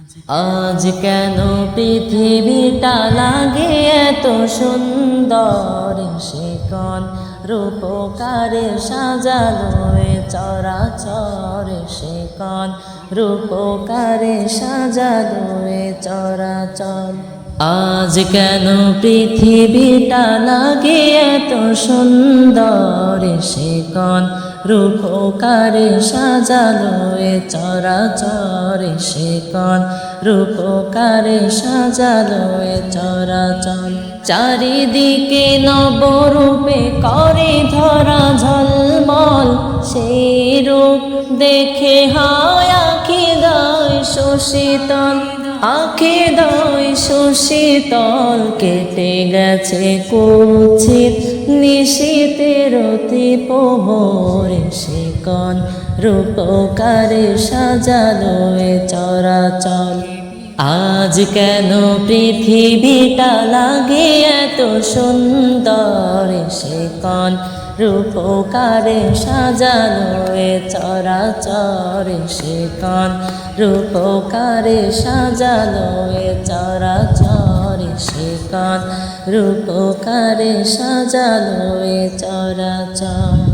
আজ কেন পৃথিবীটা লাগে এত সুন্দর, সে কোন রূপকারে সাজালো এ চরাচর, সে কোন রূপকারে সাজালো এ চরাচর। আজ কেন পৃথিবীটা লাগে এত সুন্দর, সে কোন রূপকারে সাজালো এ চরাচর, সে কোন রূপকারে সাজালো এ চরাচর। চারিদিকে নবরূপে করে ধরা ঝলমল, সেই রূপ দেখে হয় আঁখি দয় সুশীতল, আঁখি দয় সুশীতল। কেটে গেছে কুৎসিত নিশীথের অতি প্রহর, সে কোন রূপকারে সাজালো এ চরাচর। আজ কেন পৃথিবীটা লাগে এত সুন্দর, সে কোন রূপকারে সাজালো এ চরাচর, সে কোন রূপকারে সাজালো এ চরাচর, সে কোন রূপকারে সাজালো এ চরাচর।